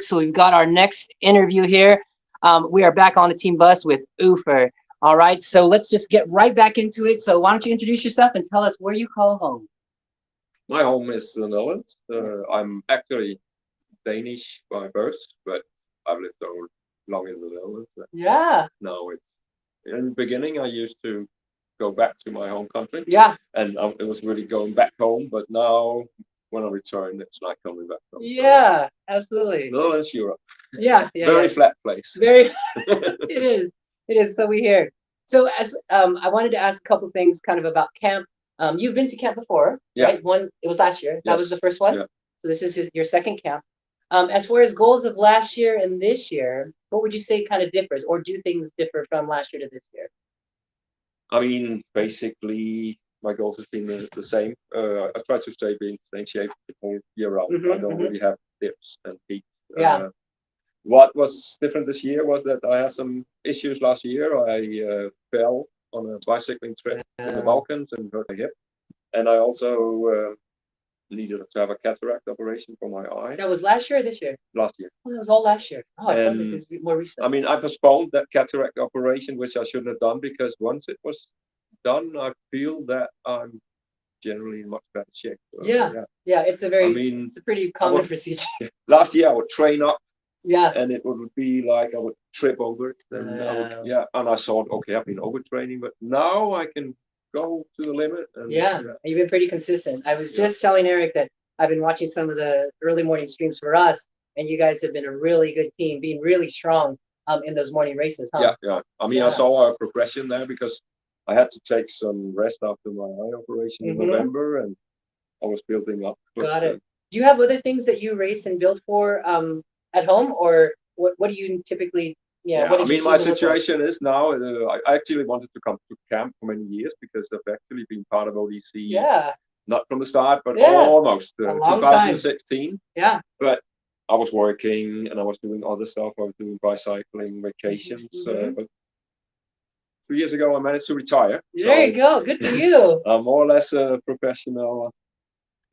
So we've got our next interview here. We are back on the team bus with Uffe. All right, so let's just get right back into it. So why don't you introduce yourself and tell us where you call home? My home is the Netherlands. I'm actually Danish by birth, but I've lived so long in the Netherlands that Yeah, now it's. In the beginning, I used to go back to my home country, yeah, and it was really going back home. But now, when I return, it's like coming back home. yeah, absolutely. So, Netherlands, Europe, Yeah, yeah, very yeah. flat place. Very, it is. It is. So we hear. So as I wanted to ask a couple things kind of about camp. You've been to camp before, Yeah. right? One, it was last year. That was Yes. the first one. Yeah. So this is your second camp. As far as goals of last year and this year, what would you say kind of differs, or do things differ from last year to this year? I mean, basically, my goals have been the same. I try to stay in same shape the whole year round. I don't really have dips and peaks. Yeah. What was different this year was that I had some issues last year. I fell on a bicycling trip in the Balkans and hurt my hip. And I also needed to have a cataract operation for my eye That was last year or this year? last year. Oh, it was all last year. Oh, I thought it And was more recent. I mean, I postponed that cataract operation, which I shouldn't have done because once it was done, I feel that I'm generally in much better shape. So, Yeah. It's a I very, mean, it's a pretty common procedure. last year I would train up Yeah. and it would be like I would trip over it. And I would, and I thought, okay, I've been overtraining, but now I can go to the limit. And, Yeah, you've been pretty consistent. I was just telling Eric that I've been watching some of the early morning streams for us, and you guys have been a really good team, being really strong in those morning races, huh? Yeah. I mean, I saw a progression there because I had to take some rest after my eye operation in November, and I was building up. Got it. Do you have other things that you race and build for at home, or what do you typically? Yeah, what I is your mean, my season look like? situation is now. I actually wanted to come to camp for many years because I've actually been part of ODC. Yeah, Not from the start, but almost a long time. 2016. Yeah, But I was working and I was doing other stuff. I was doing bicycling, vacations. But 2 years ago, I managed to retire. There you go. Good for you. I'm more or less a professional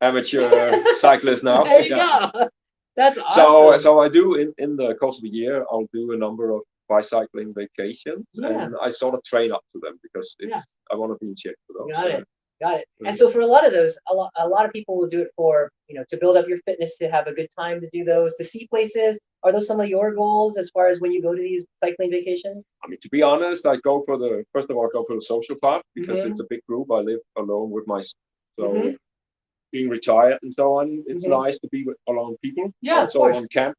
amateur cyclist now. There you go. That's awesome. So I do in the course of the year, I'll do a number of bicycling vacations, and I sort of train up to them because I want to be in shape for those. Got it. And so for a lot of those, a lot of people will do it for, to build up your fitness, to have a good time, to do those, to see places. Are those some of your goals as far as when you go to these cycling vacations? I mean, to be honest, I go for first of all, I go for the social part because it's a big group. I live alone with my son. So being retired and so on, it's nice to be with alone people. Yeah, also of course. on camp.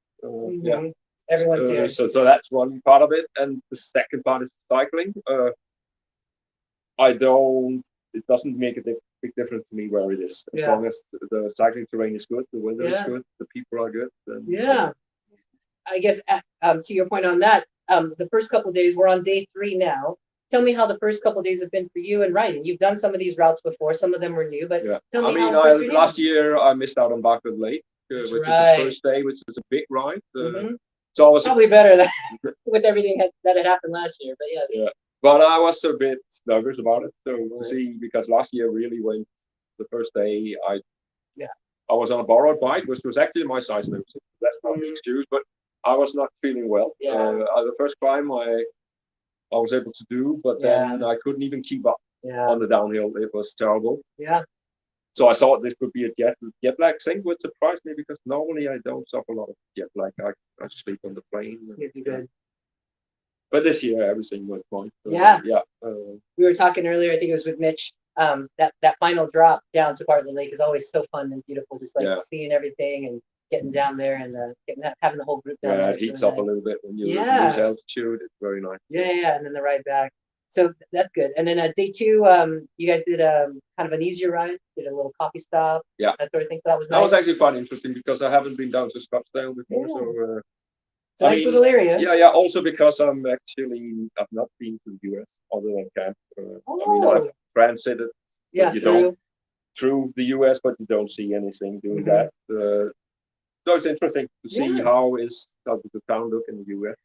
Everyone's here. So that's one part of it. And the second part is cycling. It doesn't make a big difference to me where it is. As long as the cycling terrain is good, the weather is good, the people are good. Then, I guess to your point on that, the first couple of days, we're on day 3 now. Tell me how the first couple of days have been for you and riding. You've done some of these routes before. Some of them were new, but tell me how the first 3 days. Last year I missed out on Barclay Lake, which is the first day, which is a big ride. It's always probably better with everything that had happened last year, but yes. Yeah. But I was a bit nervous about it. So we'll see, because last year really when the first day I was on a borrowed bike, which was actually my size limit. So that's not an excuse, but I was not feeling well. The first climb I was able to do, but then I couldn't even keep up on the downhill. It was terrible. Yeah. So I thought this could be a jet lag thing, which surprised me because normally I don't suffer a lot of jet lag. I sleep on the plane. You're good. But this year everything went fine. So, we were talking earlier, I think it was with Mitch. That final drop down to Bartlett Lake is always so fun and beautiful, just like seeing everything and getting down there and having the whole group down there. It heats up a little bit when you lose altitude. It's very nice. Yeah, and then the ride back. So that's good. And then day 2, you guys did kind of an easier ride, did a little coffee stop, that sort of thing. So that was nice. That was actually quite interesting because I haven't been down to Scottsdale before. So it's a nice little area. Yeah. Also because I've not been to the US other than camp. I mean, I've transited. Through the US, but you don't see anything doing that. So it's interesting to see how does the town look in the US.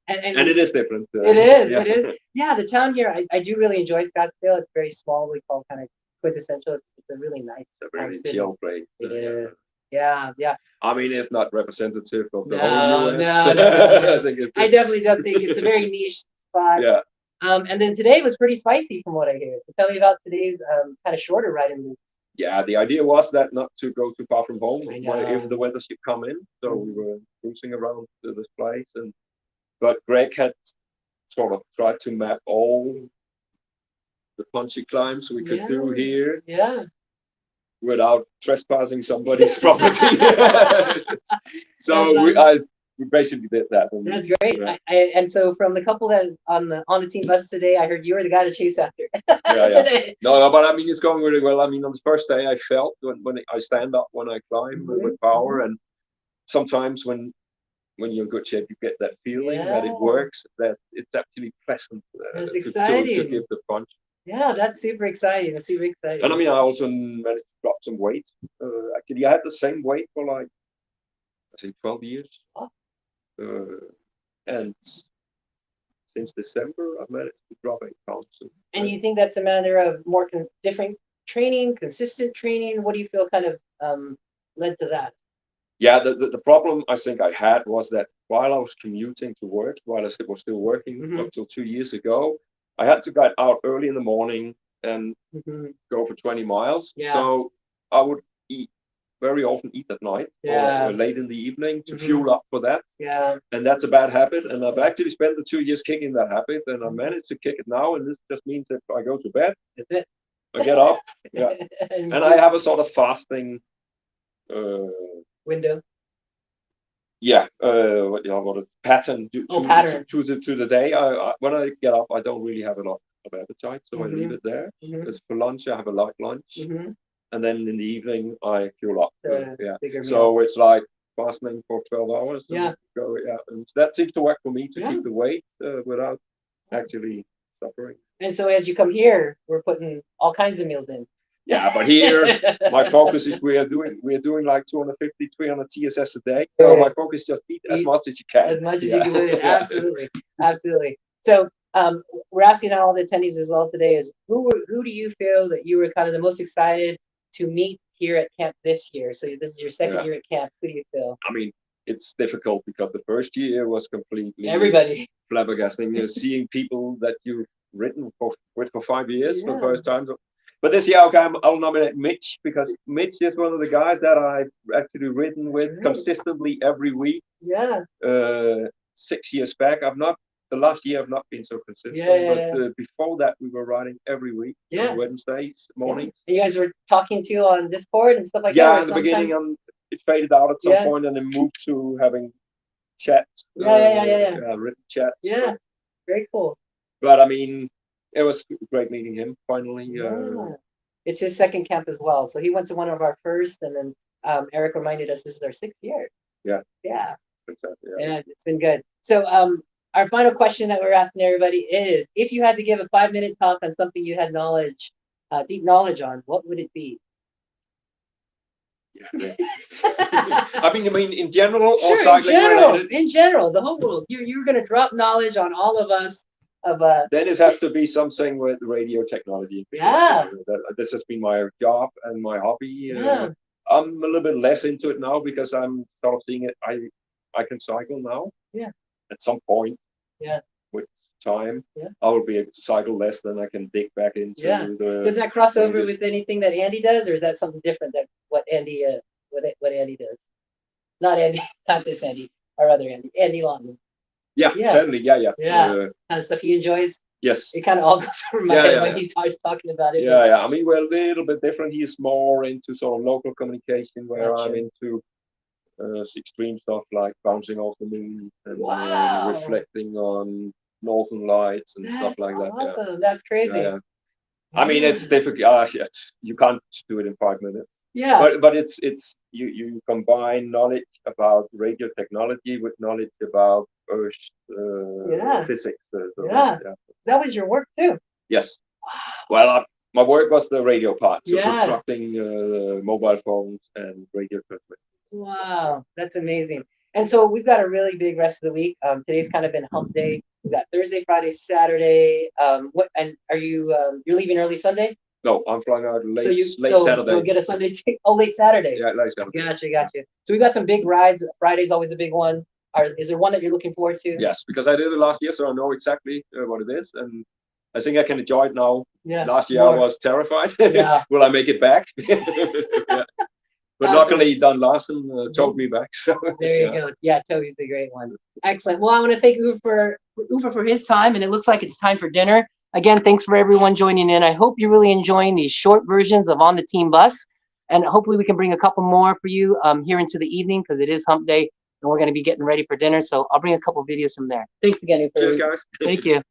And it is different. It is. Yeah, the town here, I do really enjoy Scottsdale. It's very small. We call kind of quintessential. It's a really nice. It's a very chill place. It is. Yeah, yeah. I mean, it's not representative of the No, whole US. no. I think it's, I definitely don't think it's a very niche spot. yeah. And then today was pretty spicy from what I hear. So tell me about today's kind of shorter riding route. Yeah, the idea was that not to go too far from home if the know. weather should come in. So we were cruising around to this place, but Greg had sort of tried to map all the punchy climbs we could do here Yeah. without trespassing somebody's property. So we basically did that. And, that's great. And so from the couple that on the team bus today, I heard you were the guy to chase after. Yeah. No, but I mean, it's going really well. I mean, on the first day, I felt when I stand up, when I climb with power, and sometimes when you're in good shape, you get that feeling that it works, that it's actually pleasant to give the punch. Yeah, that's super exciting. That's super exciting. And I mean, I also managed to drop some weight. Actually, I had the same weight for like, I think 12 years. And since December, I've managed to drop 8 pounds. And you think that's a matter of more different training, consistent training? What do you feel kind of led to that? Yeah, the problem I think I had was that while I was commuting to work, while I was still working up till 2 years ago, I had to get out early in the morning and go for 20 miles. Yeah. So I would very often eat at night or late in the evening to fuel up for that. Yeah. And that's a bad habit. And I've actually spent the 2 years kicking that habit, and I managed to kick it now. And this just means that I go to bed, that's it. I get up, and I have a sort of fasting window. Yeah, what pattern to the day. When I get up, I don't really have a lot of appetite, so I leave it there. As for lunch, I have a light lunch, and then in the evening I fuel up. So it's like fasting for 12 hours. And and that seems to work for me to keep the weight without actually suffering. And so as you come here, we're putting all kinds of meals in. Yeah, but here my focus is we are doing like 250, 300 TSS a day. So my focus is just eat as much as you can. As much as you can. Absolutely, absolutely. So we're asking all the attendees as well today is who do you feel that you were kind of the most excited to meet here at camp this year? So this is your second year at camp. Who do you feel? I mean, it's difficult because the first year was completely flabbergasting. Seeing people that you've ridden with for 5 years for the first time. But this year, I'll nominate Mitch because Mitch is one of the guys that I've actually ridden with consistently every week. Yeah. 6 years back, the last year I've not been so consistent. But before that, we were riding every week on Wednesdays mornings. And you guys were talking to on Discord and stuff like that? Yeah, in the beginning, it faded out at some point, and then moved to having chats. Written chats. Yeah, very cool. But I mean, it was great meeting him finally. It's his second camp as well. So he went to one of our first, and then Eric reminded us this is our 6th year. Yeah. And it's been good. So our final question that we're asking everybody is, if you had to give a 5-minute talk on something you had deep knowledge on, what would it be? I mean, in general, or cycling related? In general, the whole world. You're going to drop knowledge on all of us. Then it has to be something with radio technology. Yeah. This has been my job and my hobby. I'm a little bit less into it now because I'm sort of seeing it. I can cycle now. Yeah. At some point. Yeah. With time, I will be able to cycle less than I can dig back into. Does that cross over with anything that Andy does, or is that something different than what Andy what Andy does? Not Andy, not this Andy, our other Andy Lawton. Yeah, certainly. Yeah. Kind of stuff he enjoys. Yes. It kind of all goes over my head when he starts talking about it. Yeah. I mean, we're a little bit different. He is more into sort of local communication, where I'm into extreme stuff like bouncing off the moon and reflecting on northern lights and stuff like that. Awesome. That's crazy. Yeah. I mean, it's difficult. You can't do it in 5 minutes. Yeah. But it's you combine knowledge about radio technology with knowledge about Earth physics. That was your work too. Yes. Well, my work was the radio part, so constructing mobile phones and radio transmission. Wow, that's amazing. And so we've got a really big rest of the week. Today's kind of been hump day. We've got Thursday, Friday, Saturday. And are you you're leaving early Sunday? No, I'm flying out late, So late Saturday. you'll get a Sunday ticket. Oh, late Saturday. Yeah, late Saturday. Gotcha. So we got some big rides. Friday's always a big one. Is there one that you're looking forward to? Yes, because I did it last year, so I know exactly what it is, and I think I can enjoy it now. Yeah. Last year I was terrified. Yeah. Will I make it back? Yeah. But luckily, Don Larson told me back. So there you go. Yeah, Toby's the great one. Excellent. Well, I want to thank Uffe for his time, and it looks like it's time for dinner. Again, thanks for everyone joining in. I hope you're really enjoying these short versions of On the Team Bus, and hopefully we can bring a couple more for you here into the evening, because it is hump day, and we're going to be getting ready for dinner. So I'll bring a couple videos from there. Thanks again, Uffe. Cheers, guys. Thank you.